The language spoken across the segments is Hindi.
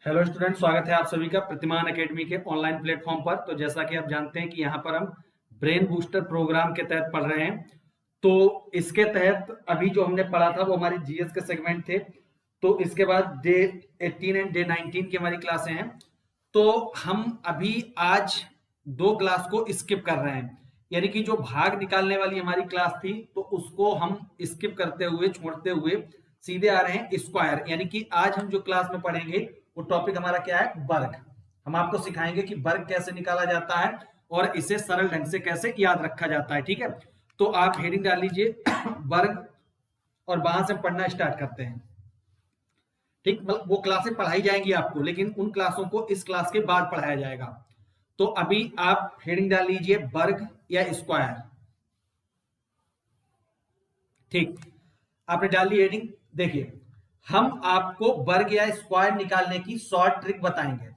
हेलो स्टूडेंट, स्वागत है आप सभी का प्रतिमान एकेडमी के ऑनलाइन प्लेटफॉर्म पर। तो जैसा कि आप जानते हैं कि यहाँ पर हम ब्रेन बूस्टर प्रोग्राम के तहत पढ़ रहे हैं। तो इसके तहत अभी जो हमने पढ़ा था वो हमारी जीएस के सेगमेंट थे। तो इसके बाद डे 18 एंड डे 19 की हमारी क्लासें हैं। तो हम अभी आज दो क्लास को स्किप कर रहे हैं, यानी कि जो भाग निकालने वाली हमारी क्लास थी तो उसको हम स्किप करते हुए छोड़ते हुए सीधे आ रहे हैं स्क्वायर। यानी कि आज हम जो क्लास में पढ़ेंगे वो टॉपिक हमारा क्या है, वर्ग। हम आपको सिखाएंगे कि वर्ग कैसे निकाला जाता है और इसे सरल ढंग से कैसे याद रखा जाता है। ठीक है, तो आप हेडिंग डाल लीजिए वर्ग और वहां से पढ़ना स्टार्ट करते हैं। ठीक, मतलब वो क्लासें पढ़ाई जाएंगी आपको, लेकिन उन क्लासों को इस क्लास के बाद पढ़ाया जाएगा। तो अभी आप हेडिंग डाल लीजिए वर्ग या स्क्वायर। ठीक, आपने डाल ली हेडिंग। देखिए, हम आपको वर्ग या स्क्वायर निकालने की शॉर्ट ट्रिक बताएंगे।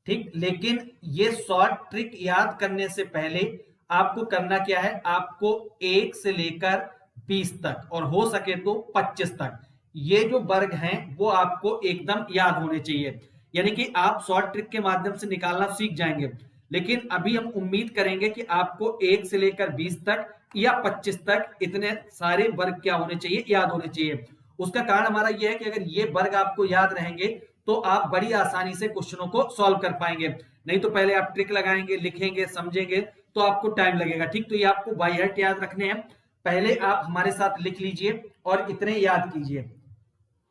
ठीक, लेकिन ये शॉर्ट ट्रिक याद करने से पहले आपको करना क्या है, आपको 1 से लेकर 20 तक और हो सके तो 25 तक ये जो वर्ग हैं वो आपको एकदम याद होने चाहिए। यानी कि आप शॉर्ट ट्रिक के माध्यम से निकालना सीख जाएंगे, लेकिन अभी हम उम्मीद करेंगे कि आपको 1 से लेकर 20 तक या 25 तक इतने सारे वर्ग क्या होने चाहिए, याद होने चाहिए। उसका कारण हमारा यह है कि अगर ये वर्ग आपको याद रहेंगे तो आप बड़ी आसानी से क्वेश्चनों को सॉल्व कर पाएंगे। नहीं तो पहले आप ट्रिक लगाएंगे, लिखेंगे, समझेंगे तो आपको टाइम लगेगा। ठीक, तो ये आपको बाय हार्ट याद रखने हैं। पहले आप हमारे साथ लिख लीजिए और इतने याद कीजिए।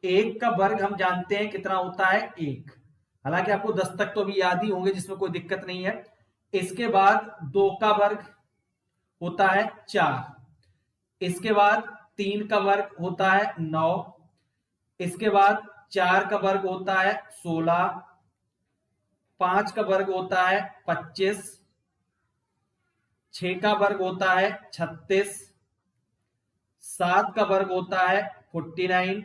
1 का वर्ग हम जानते हैं कितना होता है, 1। हालांकि आपको 10 तक तो अभी याद ही होंगे, जिसमें कोई दिक्कत नहीं है। इसके बाद 2 का वर्ग होता है 4। इसके बाद 3 का वर्ग होता है 9। इसके बाद 4 का वर्ग होता है 16। 5 का वर्ग होता है 25। 6 का वर्ग होता है 36। 7 का वर्ग होता है 49।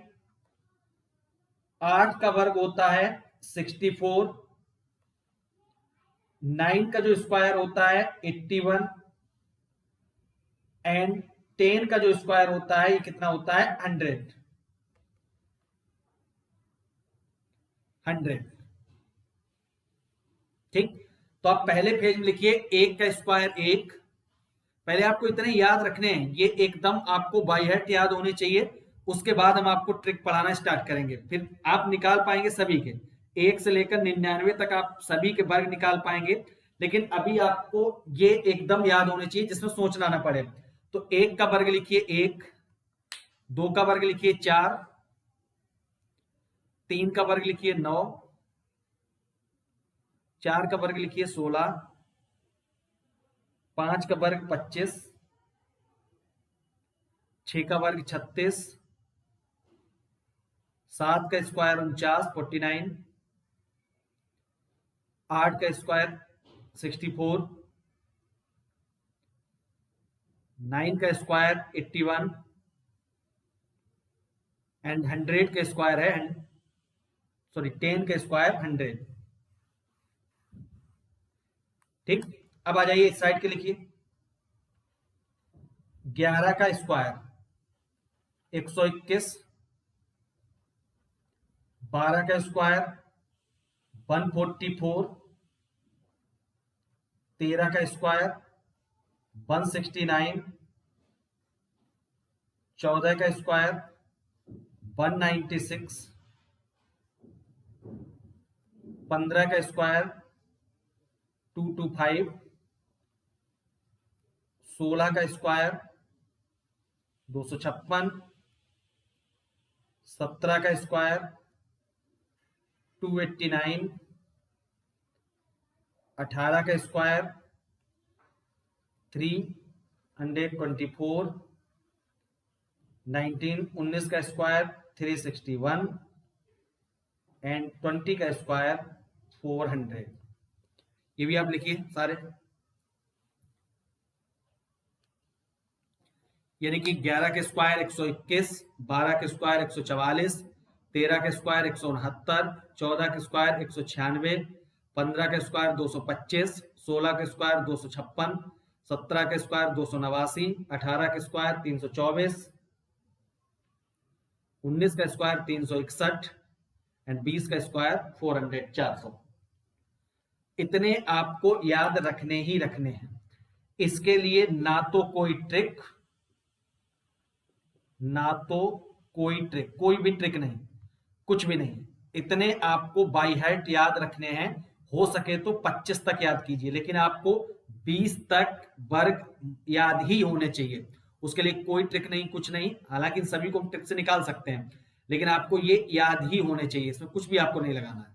8 का वर्ग होता है 64। 9 का जो स्क्वायर होता है 81। एंड 10 का जो स्क्वायर होता है ये कितना होता है, 100। ठीक, तो आप पहले पेज में लिखिए 1 का स्क्वायर 1। पहले आपको इतने याद रखने हैं, ये एकदम आपको बाय हार्ट याद होने चाहिए। उसके बाद हम आपको ट्रिक पढ़ाना स्टार्ट करेंगे, फिर आप निकाल पाएंगे सभी के 1 से लेकर 99 तक आप सभी के वर्ग निकाल पाएंगे। लेकिन अभी आपको ये एकदम याद होने चाहिए जिसमें सोचना ना पड़े। तो 1 का वर्ग लिखिए 1। 2 का वर्ग लिखिए 4। 3 का वर्ग लिखिए 9। 4 का वर्ग लिखिए 16। 5 का वर्ग 25। 6 का वर्ग 36। 7 का स्क्वायर 49। 8 का स्क्वायर 64। 9 का स्क्वायर 81 एंड 100 का स्क्वायर है, सॉरी 10 का स्क्वायर 100। ठीक, अब आ जाइए इस साइड के लिखिए 11 का स्क्वायर 121। 12 का स्क्वायर 144। 13 का स्क्वायर 169। 14 का स्क्वायर 196। 15 का स्क्वायर 225। 16 का स्क्वायर 256। 17 का स्क्वायर 289। 18 का स्क्वायर 324। 19 का स्क्वायर 361 एंड 20 का स्क्वायर 400। ये भी आप लिखिए सारे। यानी कि 11 के स्क्वायर 121। 12 के स्क्वायर 144। 13 के स्क्वायर 169। 14 के स्क्वायर 196। 15 के स्क्वायर 225। 16 के स्क्वायर 256। 17 के स्क्वायर 289। 18 के स्क्वायर 324। 19 का स्क्वायर 361। एंड 20 का स्क्वायर 400, 400। इतने आपको याद रखने ही रखने हैं। इसके लिए ना तो कोई ट्रिक, ना तो कोई ट्रिक, कोई भी ट्रिक नहीं, कुछ भी नहीं। इतने आपको बाई हार्ट याद रखने हैं। हो सके तो 25 तक याद कीजिए, लेकिन आपको 20 तक वर्ग याद ही होने चाहिए। उसके लिए कोई ट्रिक नहीं, कुछ नहीं। हालांकि इन सभी को हम ट्रिक से निकाल सकते हैं, लेकिन आपको ये याद ही होने चाहिए। इसमें कुछ भी आपको नहीं लगाना है।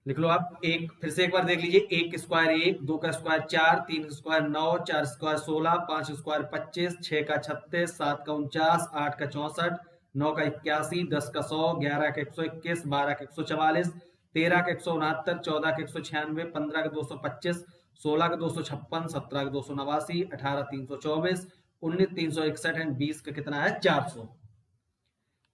लिख लो आप। एक फिर से एक बार देख लीजिए। 1 स्क्वायर 1, 2 का स्क्वायर 4, 3 स्क्वायर 9, 4 स्क्वायर 16, 5 स्क्वायर 25, 6 का 36, 7 का 49, 8 का 64, 9 का 81, 10 का 100, 11 का 121, 12 का 144, 13 का 169, 14 का 196, 15 का 225, 16 का 256, 17 का 289, 18 324, 19 361 एंड 20 का कितना है 400।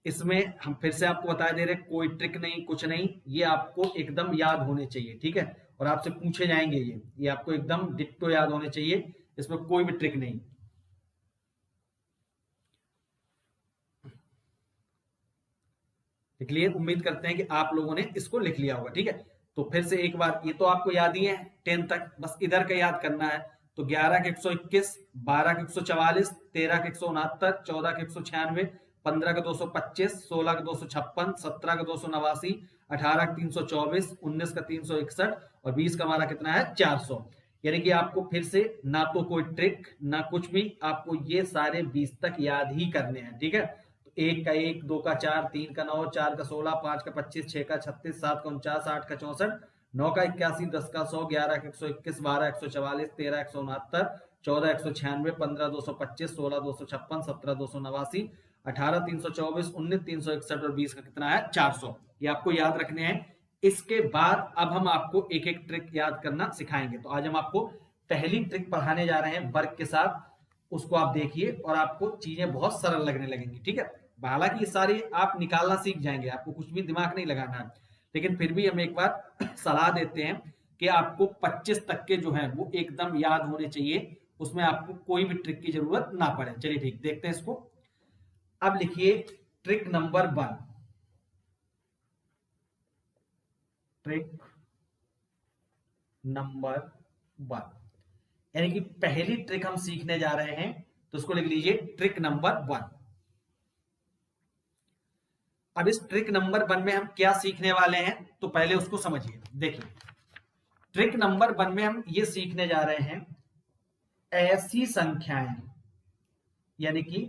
इसमें हम फिर से आपको बता दे रहे, कोई ट्रिक नहीं, कुछ नहीं। ये आपको एकदम याद होने चाहिए, ठीक है। और आपसे पूछे जाएंगे ये आपको एकदम डिट्टो याद होने चाहिए। इसमें कोई भी ट्रिक नहीं। लिख लिए। उम्मीद करते हैं कि आप लोगों ने इसको लिख लिया होगा, ठीक है। तो फिर से एक बार, ये तो आपको याद ही है 10 तक, बस इधर का याद करना है। तो 11 के 121, 12 के 144, 13 के 169, 14 के 196, 15 का 225, 16 का 256, 17 का 289, 18 का 324, 19 का 361 और 20 का हमारा कितना है 400। यानी कि आपको फिर से ना तो कोई ट्रिक ना कुछ भी, आपको ये सारे 20 तक याद ही करने हैं, ठीक है। तो 1 का 1, 2 का 4, 3 का 9, 4 का 16, 5 का 25, 6 का 36, 7 का 49, 8 का 64, 9 का 81, 10 का 100, 11 का 121, 12 144, 13 169, 14 196, 15 225, 16 256, 17 289, 18 324, 19 361 और 20 का कितना है 400। ये आपको याद रखने हैं। इसके बाद अब हम आपको एक एक ट्रिक याद करना सिखाएंगे। तो आज हम आपको पहली ट्रिक पढ़ाने जा रहे हैं वर्ग के साथ। उसको आप देखिए और आपको चीजें बहुत सरल लगने लगेंगी, ठीक है। हालांकि ये सारी आप निकालना सीख जाएंगे, आपको कुछ भी दिमाग नहीं लगाना है, लेकिन फिर भी हम एक बार सलाह देते हैं कि आपको 25 तक के जो है वो एकदम याद होने चाहिए। उसमें आपको कोई भी ट्रिक की जरूरत ना पड़े। चलिए ठीक, देखते हैं इसको। अब लिखिए ट्रिक नंबर 1। ट्रिक नंबर 1 यानी कि पहली ट्रिक हम सीखने जा रहे हैं, तो उसको लिख लीजिए ट्रिक नंबर 1। अब इस ट्रिक नंबर 1 में हम क्या सीखने वाले हैं, तो पहले उसको समझिए। देखिए, ट्रिक नंबर 1 में हम ये सीखने जा रहे हैं ऐसी संख्याएं, यानी कि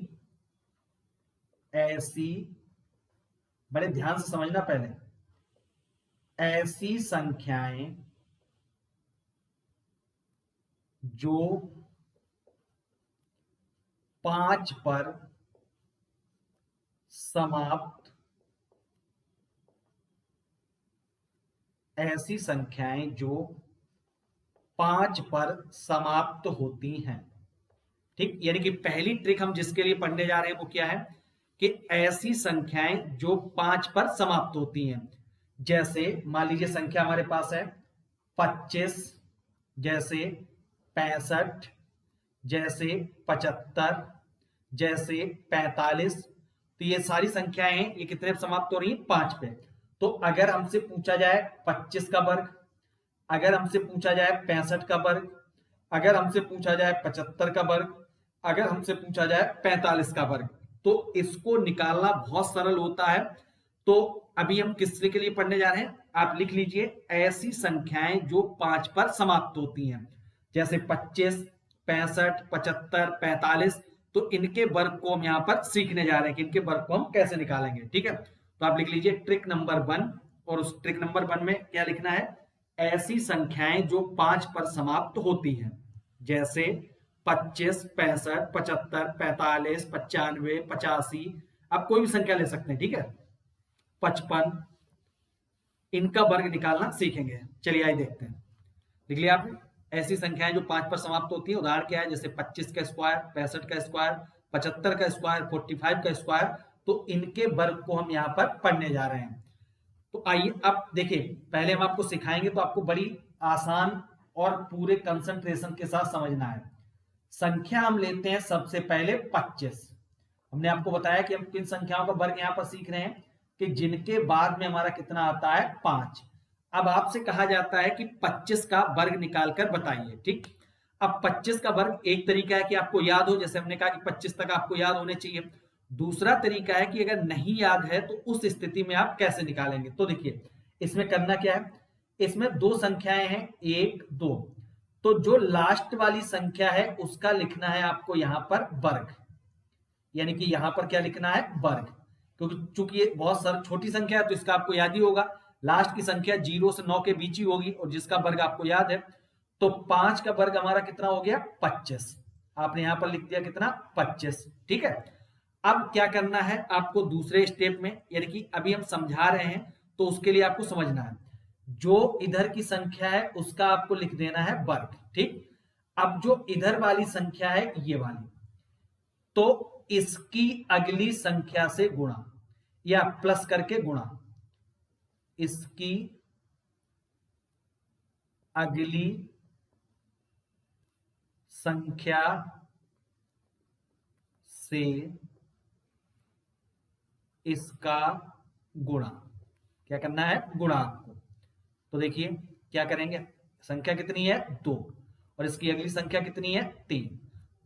ऐसी, बड़े ध्यान से समझना पहले, ऐसी संख्याएं जो 5 पर समाप्त, ऐसी संख्याएं जो 5 पर समाप्त होती हैं, ठीक। यानी कि पहली ट्रिक हम जिसके लिए पढ़ने जा रहे हैं वो क्या है कि ऐसी संख्याएं जो 5 पर समाप्त होती हैं। जैसे मान लीजिए संख्या हमारे पास है 25, जैसे 65, जैसे 75, जैसे 45। तो ये सारी संख्याएं हैं, ये कितने पर समाप्त हो रही हैं 5 पे। तो अगर हमसे पूछा जाए 25 का वर्ग, अगर हमसे पूछा जाए 65 का वर्ग, अगर हमसे पूछा जाए 75 का वर्ग, अगर हमसे पूछा जाए 45 का वर्ग, तो इसको निकालना बहुत सरल होता है। तो अभी हम किस के लिए पढ़ने जा रहे हैं, आप लिख लीजिए ऐसी संख्याएं जो 5 पर समाप्त होती हैं। जैसे 25, 65, 75, 45। तो इनके वर्ग को हम यहां पर सीखने जा रहे हैं कि इनके वर्ग को हम कैसे निकालेंगे, ठीक है। तो आप लिख लीजिए ट्रिक नंबर 1, और उस ट्रिक नंबर 1 में क्या लिखना है, ऐसी संख्याएं जो 5 पर समाप्त होती हैं। जैसे 25, 65, 75, 45, 95, 85। आप कोई भी संख्या ले सकते हैं, ठीक है। 55, इनका वर्ग निकालना सीखेंगे। चलिए आइए देखते हैं। लिख लिया आपने, ऐसी संख्याएं जो 5 पर समाप्त होती है। उदाहरण क्या है, जैसे 25 का स्क्वायर, 65 का स्क्वायर, 75 का स्क्वायर, 45 का स्क्वायर। तो इनके वर्ग को हम यहां पर पढ़ने जा रहे हैं। तो आइए अब देखिए, पहले हम आपको सिखाएंगे तो आपको बड़ी आसान और पूरे कंसंट्रेशन के साथ समझना है। संख्या हम लेते हैं सबसे पहले 25। हमने आपको बताया कि हम किन संख्याओं का वर्ग यहां पर सीख रहे हैं कि जिनके बाद में हमारा कितना आता है 5। अब आपसे कहा जाता है कि 25 का वर्ग निकालकर बताइए। ठीक, अब 25 का वर्ग एक तरीका है कि आपको याद हो, जैसे हमने कहा कि 25 तक आपको याद होने चाहिए। दूसरा तरीका है कि अगर नहीं याद है तो उस स्थिति में आप कैसे निकालेंगे। तो देखिए इसमें करना क्या है, इसमें दो संख्याएं हैं 1 2, तो जो लास्ट वाली संख्या है उसका लिखना है आपको यहां पर वर्ग, यानी कि यहां पर क्या लिखना है वर्ग, क्योंकि चूंकि ये बहुत सर छोटी संख्या है तो इसका आपको याद ही होगा, लास्ट की संख्या 0 से 9 के बीच ही होगी और जिसका वर्ग आपको याद है। तो 5 का वर्ग हमारा कितना हो गया 25, आपने यहां पर लिख दिया कितना 25। ठीक है, अब क्या करना है आपको दूसरे स्टेप में, यानी कि अभी हम समझा रहे हैं तो उसके लिए आपको समझना है, जो इधर की संख्या है उसका आपको लिख देना है वर्ग। ठीक, अब जो इधर वाली संख्या है ये वाली, तो इसकी अगली संख्या से गुणा या प्लस करके गुणा, इसकी अगली संख्या से इसका गुणा, क्या करना है गुणा आपको। तो देखिए क्या करेंगे, संख्या कितनी है 2 और इसकी अगली संख्या कितनी है 3,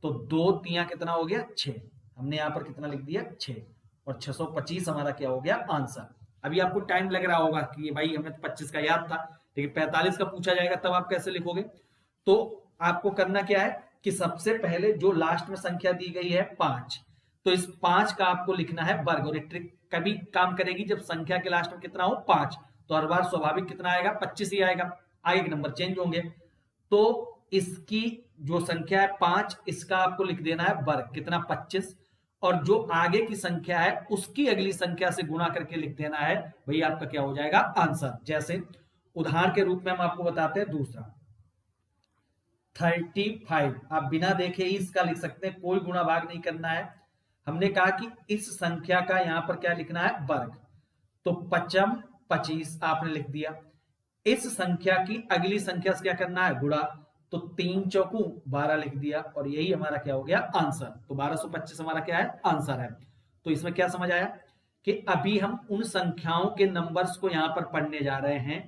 तो 2 3 कितना हो गया 6, हमने यहां पर कितना लिख दिया 6 और 625 हमारा क्या हो गया आंसर। अभी आपको टाइम लग रहा होगा कि भाई हमें तो 25 का याद था, लेकिन 45 का पूछा जाएगा तब आप कैसे लिखोगे। तो आपको करना क्या है कि सबसे पहले जो लास्ट में संख्या दी गई है 5, तो इस 5 का आपको लिखना है वर्ग, और ये ट्रिक कभी काम करेगी जब संख्या के लास्ट में कितना हो 5, तो हर बार स्वाभाविक कितना आएगा 25 ही आएगा, आगे के नंबर चेंज होंगे। तो इसकी जो संख्या है 5, इसका आपको लिख देना है वर्ग कितना 25, और जो आगे की संख्या है उसकी अगली संख्या से गुणा करके लिख देना है, वही आपका क्या हो जाएगा आंसर। जैसे उदाहरण के रूप में हम आपको बताते हैं दूसरा 35, आप बिना देखे ही इसका लिख सकते हैं, कोई गुणा भाग नहीं करना है। हमने कहा कि इस संख्या का यहां पर क्या लिखना है वर्ग, तो 55 25 आपने लिख दिया, इस संख्या की अगली संख्या से क्या करना है गुणा, तो 3 चौकू 12 लिख दिया और यही हमारा क्या हो गया आंसर। तो 1225 हमारा क्या है आंसर है। तो इसमें क्या समझ आया कि अभी हम उन संख्याओं के नंबर्स को यहां पर पढ़ने जा रहे हैं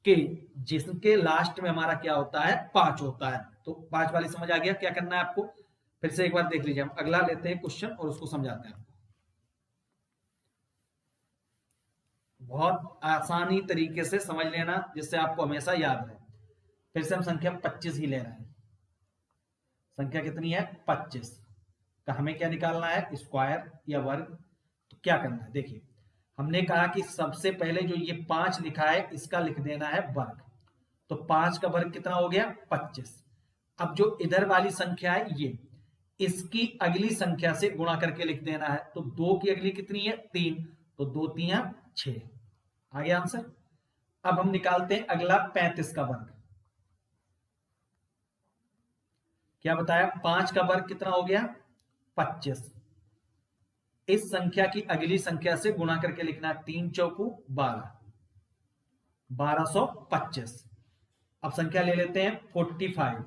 कि जिसके लास्ट में हमारा क्या होता है 5 होता है। तो 5 वाली समझ आ गया, क्या करना है आपको फिर से एक बार देख लीजिए, हम अगला लेते हैं क्वेश्चन और उसको समझाते हैं। बहुत आसानी तरीके से समझ लेना जिससे आपको हमेशा याद रहे। फिर से हम संख्या 25 ही ले रहे हैं, संख्या कितनी है 25 का हमें क्या निकालना है स्क्वायर या वर्ग। तो क्या करना है देखिए, हमने कहा कि सबसे पहले जो ये 5 लिखा है इसका लिख देना है वर्ग, तो 5 का वर्ग कितना हो गया 25। अब जो इधर वाली संख्या है ये, इसकी अगली संख्या से गुणा करके लिख देना है, तो 2 की अगली कितनी है 3, तो 2 3 6 आ गया आंसर। अब हम निकालते हैं अगला 35 का वर्ग, क्या बताया 5 का वर्ग कितना हो गया 25, इस संख्या की अगली संख्या से गुणा करके लिखना है 3 चौकू 12, 1225। अब संख्या ले लेते हैं 45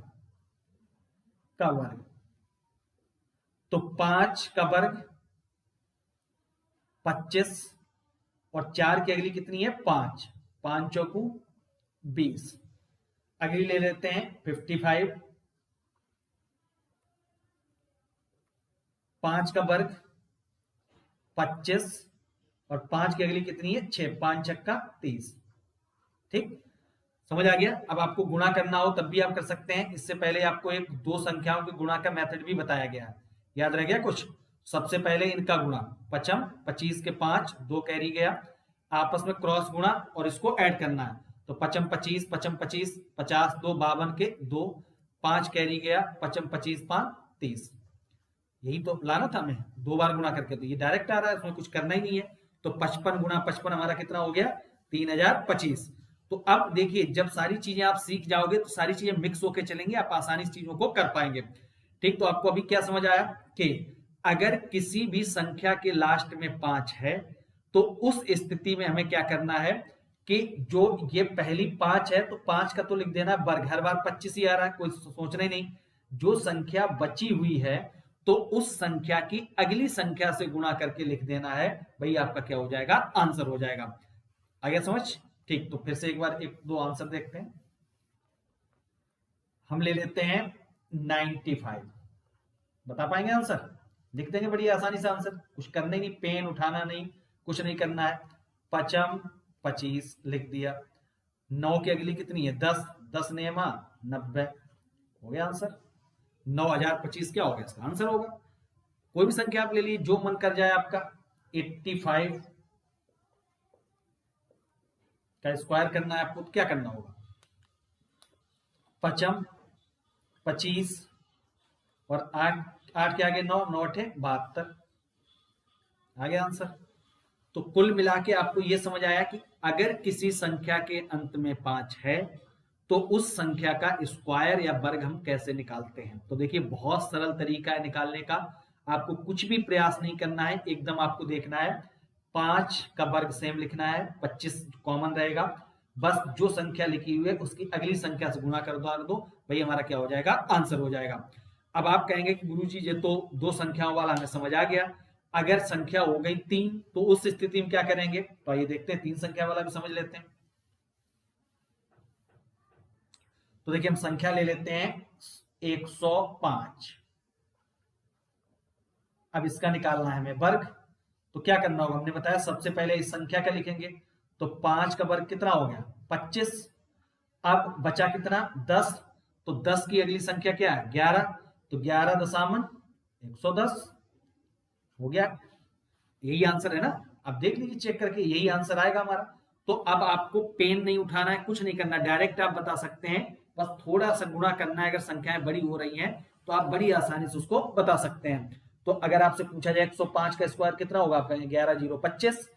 का वर्ग, तो 5 का वर्ग 25 और 4 की अगली कितनी है 5, 5 चौकू 20। अगली ले लेते हैं 55, 5 का वर्ग 25 और 5 की अगली कितनी है 6, 5 छक्का 30। ठीक, समझ आ गया। अब आपको गुणा करना हो तब भी आप कर सकते हैं, इससे पहले आपको एक दो संख्याओं के गुणा का मेथड भी बताया गया है, याद रह गया कुछ। सबसे पहले इनका गुणा 55 25 के 5 2 कैरी गया, आपस में क्रॉस गुणा और इसको ऐड करना है, तो 55 25 55 25 50 2 52 के 2 5 कैरी गया, 55 25 5 30, यही तो लाना था हमें दो बार गुणा करके, तो ये डायरेक्ट आ रहा है, उसमें कुछ करना ही नहीं है। तो 55 गुणा 55 हमारा कितना हो गया 3025। तो अब देखिए जब सारी चीजें आप सीख जाओगे तो सारी चीजें मिक्स होकर चलेंगे, आप आसानी से चीजों को कर पाएंगे। ठीक, तो आपको अभी क्या समझ आया कि अगर किसी भी संख्या के लास्ट में 5 है तो उस स्थिति में हमें क्या करना है कि जो ये पहली 5 है तो 5 का तो लिख देना वर्ग, हर बार 25 ही आ रहा है, कोई सोचना ही नहीं, जो संख्या बची हुई है तो उस संख्या की अगली संख्या से गुणा करके लिख देना है, भाई आपका क्या हो जाएगा, आंसर हो जाएगा। आ गया समझ? ठीक, तो फिर से एक बार एक दो आंसर देखते हैं। हम ले लेते हैं 95। बता पाएंगे आंसर? लिख देंगे बड़ी आसानी से आंसर, कुछ करने नहीं, पेन उठाना नहीं, कुछ नहीं करना है। पचम 25 लिख दिया। 9 की अगली कितनी है, 10, 10 नेमा 90, हो गया आंसर। 9025 क्या हो गया, इसका आंसर होगा। कोई भी संख्या आप ले लीजिए जो मन कर जाए आपका। 85 का स्क्वायर करना है आपको, तो क्या करना होगा, पचम 25 और 8, 8 के आगे 9, 9 8 72, आ गया आंसर। तो कुल मिला के आपको यह समझ आया कि अगर किसी संख्या के अंत में 5 है तो उस संख्या का स्क्वायर या वर्ग हम कैसे निकालते हैं। तो देखिए बहुत सरल तरीका है निकालने का, आपको कुछ भी प्रयास नहीं करना है, एकदम आपको देखना है 5 का वर्ग सेम लिखना है, 25 कॉमन रहेगा, बस जो संख्या लिखी हुई है उसकी अगली संख्या से गुणा कर दो भाई, हमारा क्या हो जाएगा, आंसर हो जाएगा। अब आप कहेंगे कि गुरुजी ये तो दो संख्याओं वाला हमें समझ आ गया, अगर संख्या हो गई 3 तो उस स्थिति में क्या करेंगे, तो आइए देखते हैं, 3 संख्या वाला भी समझ लेते हैं। तो देखिए हम संख्या ले लेते हैं 105। अब इसका निकालना है हमें वर्ग, तो क्या करना होगा, हमने बताया सबसे पहले इस संख्या का लिखेंगे, तो 5 का वर्ग कितना हो गया, 25। अब बचा कितना, 10, तो 10 की अगली संख्या क्या है, 11, तो 11 दशामन 110, हो गया। यही आंसर है ना, अब देख लीजिए चेक करके, यही आंसर आएगा हमारा। तो अब आपको पेन नहीं उठाना है, कुछ नहीं करना, डायरेक्ट आप बता सकते हैं, बस थोड़ा सा गुणा करना है, अगर संख्याएं बड़ी हो रही हैं तो आप बड़ी आसानी से उसको बता सकते हैं। तो अगर आपसे पूछा जाए 105 का स्क्वायर कितना होगा, आप कहेंगे 11 0 25।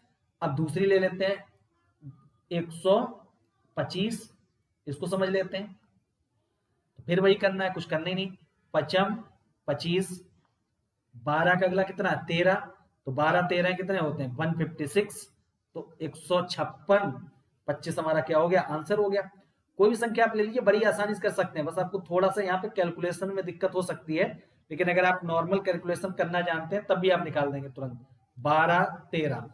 अब दूसरी ले लेते हैं 125, इसको समझ लेते हैं, तो फिर वही करना है, कुछ करना ही नहीं, पचम 25, 12 का अगला कितना है 13, तो 12 13 कितने होते हैं 156, तो 156, 25 हमारा क्या हो गया, आंसर हो गया। कोई भी संख्या आप ले लीजिए, बड़ी आसानी से कर सकते हैं, बस आपको थोड़ा सा यहाँ पे कैलकुलेशन में दिक्कत हो सकती है, लेकिन अगर आप नॉर्मल कैलकुलेशन करना जानते हैं तब भी आप निकाल देंगे तुरंत। 12 13,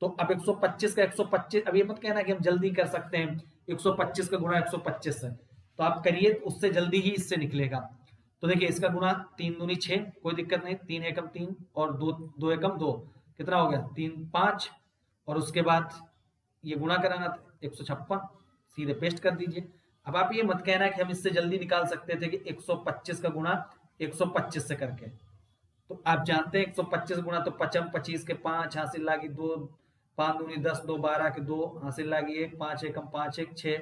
तो अब 125 का 125, अब ये मत कहना कि हम जल्दी कर सकते हैं, 125 का गुणा 125 से, तो आप करिए, उससे जल्दी ही इससे निकलेगा। तो देखिए इसका गुणा 3 दूनी 6, कोई दिक्कत नहीं, 3 एकम 3 और 2 2 एकम 2, कितना हो गया 3 5, और उसके बाद ये गुणा कराना 156, सीधे पेस्ट कर दीजिए। अब आप ये मत कहना कि हम इससे जल्दी निकाल सकते थे कि 125 का गुणा 125 से करके, तो आप जानते हैं 125 गुणा, तो 55 25 के 5 हासिल लागी 2, 5 दूनी 10, 2 12 के 2 हासिल लागी 1, 5 एकम 5 1 6,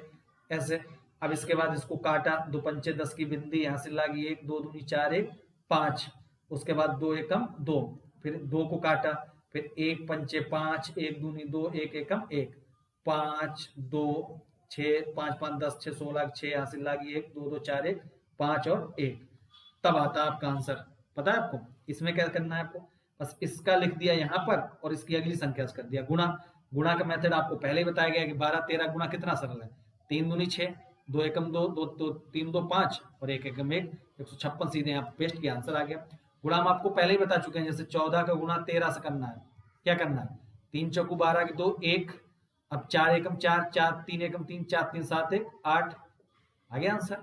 ऐसे। अब इसके बाद इसको काटा, 2 पंचे 10 की बिंदी हासिल लागी 1, 2 दूनी 4 1 5, उसके बाद 2 एकम 2, फिर 2 को काटा, फिर 1 पंचे 5, 1 दूनी 2, 1 एकम 1, 5 2 6, 5 5 10 6 16 6 हासिल लागी 1, 2 2 4 1 5 और 1, तब आता है आपका आंसर। पता है आपको इसमें क्या करना है, आपको बस इसका लिख दिया यहाँ पर और इसकी अगली संख्या से कर दिया गुणा। गुणा का मेथड आपको पहले ही बताया गया कि 12 13 गुणा कितना सरल है, 3 दूनी 6, 2 एकम 2, 2 2 3 2 5 और 1 एकम 1, 156 सीधे यहाँ पेस्ट किया, आंसर आ गया। गुणा हम आपको पहले ही बता चुके हैं, जैसे 14 का गुणा 13 से करना है, क्या करना है, 3 चौकू 12 के 2 1, अब 4 एकम 4 4 3 एकम 3 4 3 7 1 8, आ गया आंसर।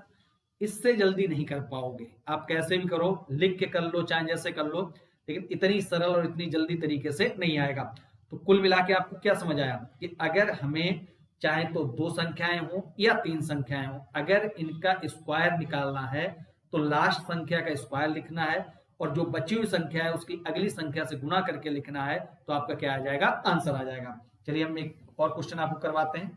इससे जल्दी नहीं कर पाओगे, आप कैसे भी करो, लिख के कर लो चाहे जैसे कर लो, लेकिन इतनी सरल और इतनी जल्दी तरीके से नहीं आएगा। तो कुल मिला के आपको क्या समझ आया कि अगर हमें चाहे तो 2 संख्याएं हो या 3 संख्याएं हो, अगर इनका स्क्वायर निकालना है तो लास्ट संख्या का स्क्वायर लिखना है, और जो बची हुई संख्या है उसकी अगली संख्या से गुणा करके लिखना है, तो आपका क्या आ जाएगा, आंसर आ जाएगा। चलिए हम एक और क्वेश्चन आपको करवाते हैं।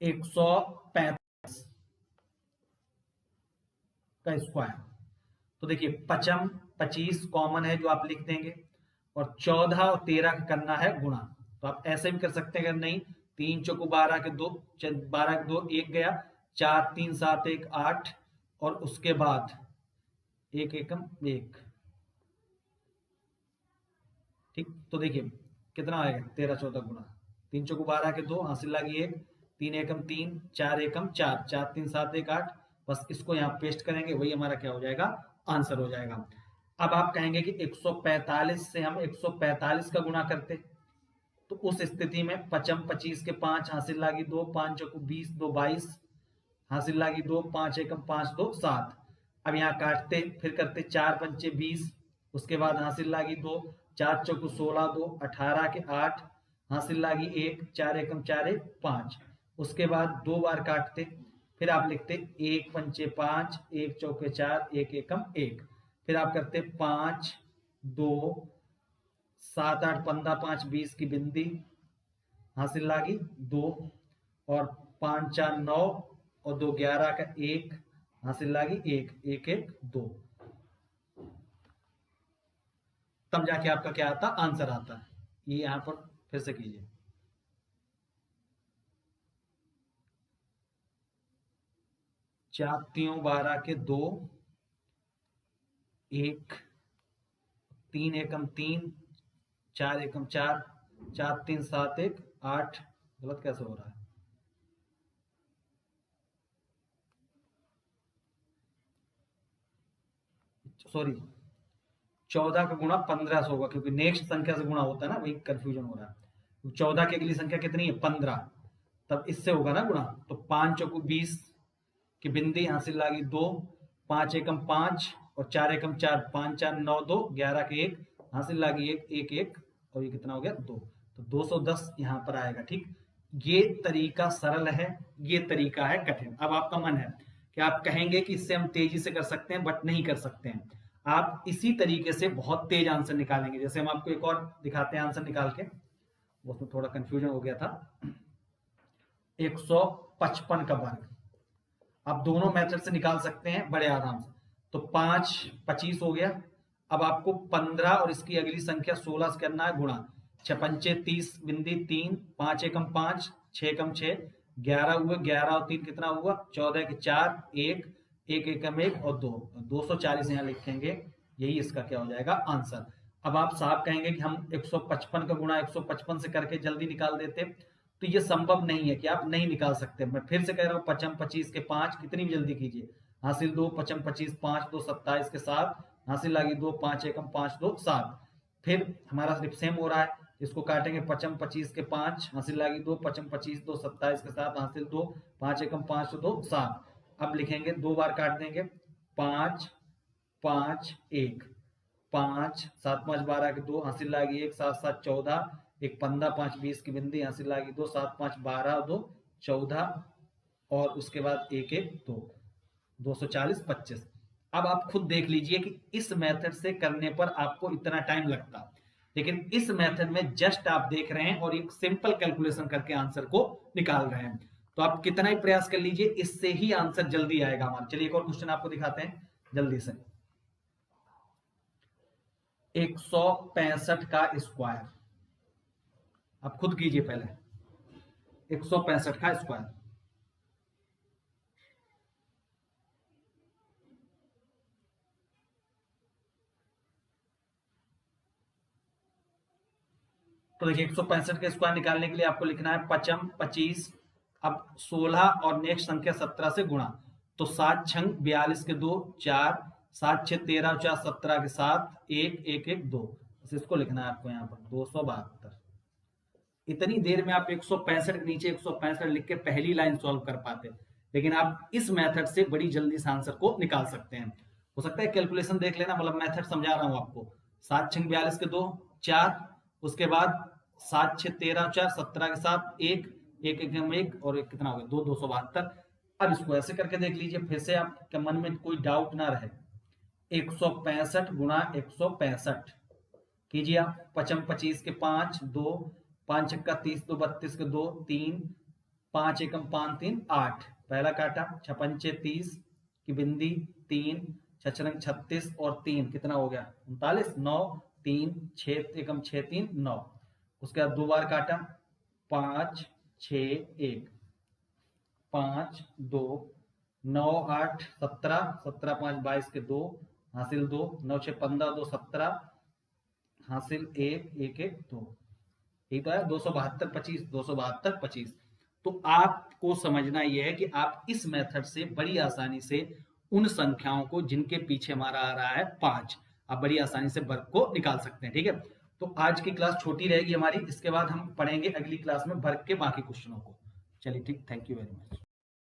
135 का स्क्वायर, तो देखिए पचम 25 कॉमन है जो आप लिख देंगे, और 14 और 13 का करना है गुणा, तो आप ऐसे भी कर सकते हैं, अगर नहीं 3 चौको 12 के 2 12 के 2 1 गया, 4 3 7 1 8, और उसके बाद 1 एकम 1, ठीक। तो देखिए कितना आएगा 13 14 गुणा, 3 चौको 12 के 2 हासिल लागी 1, 3 एकम 3, 4 एकम 4, 4 3 7 1 8। बस इसको यहाँ पेस्ट करेंगे, वही हमारा क्या हो जाएगा, आंसर हो जाएगा। अब आप कहेंगे कि 145 से हम 145 का गुणा करते, तो उस स्थिति में 55 25 के 5 हासिल लागी 2, 5 चौको 20, 2 22 हासिल लागी 2, 5 एकम 5 2 7। अब यहाँ काटते, फिर करते 4 पंचे 20, उसके बाद हासिल लागी 2, 4 चौको 16 2 18 के 8 हासिल लागी 1, 4 एकम 4 1 5। उसके बाद 2 बार काटते, फिर आप लिखते 1 पंचे 5, 1 चौके 4, 1 एकम 1। फिर आप करते 5 2 7 8 15 5 20 की बिंदी हासिल लागी 2, और 5 4 9 और 2 11 का 1 हासिल लागी 1, 1 1 2। तब जाके आपका क्या आता, आंसर आता है। ये यहां पर फिर से कीजिए। चार 3 12 के 2, 1 3 एकम 3, 4 एकम 4, 4 3 7 1 8। गलत कैसे हो रहा है, सॉरी 14 का गुणा 15 से होगा, क्योंकि नेक्स्ट संख्या से गुणा होता है ना, वही कंफ्यूजन हो रहा है। 14 की अगली संख्या कितनी है, 15, तब इससे होगा ना गुणा। तो 5 चौको 20 की बिंदी हासिल लागी 2, 5 एकम 5 और 4 एकम 4, 5 4 9 2 11 के 1 हासिल लागी 1, 1 1 और ये कितना हो गया 2। तो 210 यहाँ पर आएगा। ठीक, ये तरीका सरल है, ये तरीका है कठिन। अब आपका मन है कि आप कहेंगे कि इससे हम तेजी से कर सकते हैं, बट नहीं कर सकते हैं। आप इसी तरीके से बहुत तेज आंसर निकालेंगे। जैसे हम आपको एक और दिखाते हैं आंसर निकाल के, उसमें थोड़ा कंफ्यूजन हो गया था। 155 का वर्ग आप दोनों मेथड से निकाल सकते हैं बड़े आराम से। तो 5 25 हो गया। अब आपको 15 और इसकी अगली संख्या 16 से करना है गुणा। 6 पंचे 30 बिंदी 3, 5 एकम 5, 6 एकम 6, 11 हुए, 11 और 3 कितना हुआ, 14 के 4 1, 1 एकम 1 और 2, 240 यहाँ लिखेंगे। यही इसका क्या हो जाएगा, आंसर। अब आप साहब कहेंगे कि हम 155 का गुणा 155 से करके जल्दी निकाल देते, तो ये संभव नहीं है कि आप नहीं निकाल सकते। मैं फिर से कह रहा हूँ, 55 25 के 5 कितनी भी जल्दी कीजिए, हासिल 2, 55 25 5 2 27 के 7 हासिल लागी 2, 5 एकम 5 2 7। फिर हमारा सिर्फ सेम हो रहा है, इसको काटेंगे 55 25 के 5 हासिल लागी 2, 55 25 2 27 के 7 हासिल 2, 5 एकम 5 2 7। अब लिखेंगे 2 बार काट देंगे, 5 5 1, 5 7 5 12 के 2 हासिल लागी 1, 7 7 14, 1 15 5 20 की बिंदी हासिल लागी 2, 7 5 12 2 14 और उसके बाद 1 1 2, 240 25। अब आप खुद देख लीजिए कि इस मेथड से करने पर आपको इतना टाइम लगता, लेकिन इस मेथड में जस्ट आप देख रहे हैं और एक सिंपल कैलकुलेशन करके आंसर को निकाल रहे हैं। तो आप कितना ही प्रयास कर लीजिए, इससे ही आंसर जल्दी आएगा हमारा। चलिए एक और क्वेश्चन आपको दिखाते हैं जल्दी से। 165 का स्क्वायर, आप खुद कीजिए पहले। 165 का स्क्वायर, तो देखिए 165 के स्क्वायर निकालने के लिए आपको लिखना है 55 25, अब 16 और नेक्स्ट संख्या 17 से गुणा। तो 7 छंग 42 के 2 4, 7 6 13 4 17 के 7 1 1 1 2। इसको लिखना है आपको यहाँ पर 272। इतनी देर में आप 165 के नीचे 165 लिख के पहली लाइन सॉल्व कर पाते, लेकिन आप इस मेथड से बड़ी जल्दी से आंसर को निकाल सकते हैं। हो सकता है कैलकुलेशन देख लेना, मतलब मेथड समझा रहा हूं आपको। 7 छंग 42 के 2 4, उसके बाद 7 6 13 4 17 के 7 1 1 1 1 और एक कितना हो गया 2 272। अब इसको ऐसे करके देख लीजिए, फिर से आपके मन में कोई डाउट ना रहे। 165 गुणा 165 कीजिए आप। 55 25 के 5 2, 5 छक्का 30 2 32 के 2 3, 5 एकम 5 3 8। पहला काटा 6 पंचे 30 की बिंदी 3, 6 छंग 36 और 3 कितना हो गया 39, 9 3 6 एकम 6 3 9। उसके बाद 2 बार काटा 5 6 1, 5 2 9 8 17 17 5 22 के 2 हासिल 2, 9 6 15 2 17 हासिल 1 1 1 2। ठीक तो है 272 25 272 25। तो आपको समझना यह है कि आप इस मेथड से बड़ी आसानी से उन संख्याओं को जिनके पीछे हमारा आ रहा है 5, आप बड़ी आसानी से वर्ग को निकाल सकते हैं। ठीक है, तो आज की क्लास छोटी रहेगी हमारी, इसके बाद हम पढ़ेंगे अगली क्लास में वर्ग के बाकी क्वेश्चनों को। चलिए ठीक, थैंक यू वेरी मच।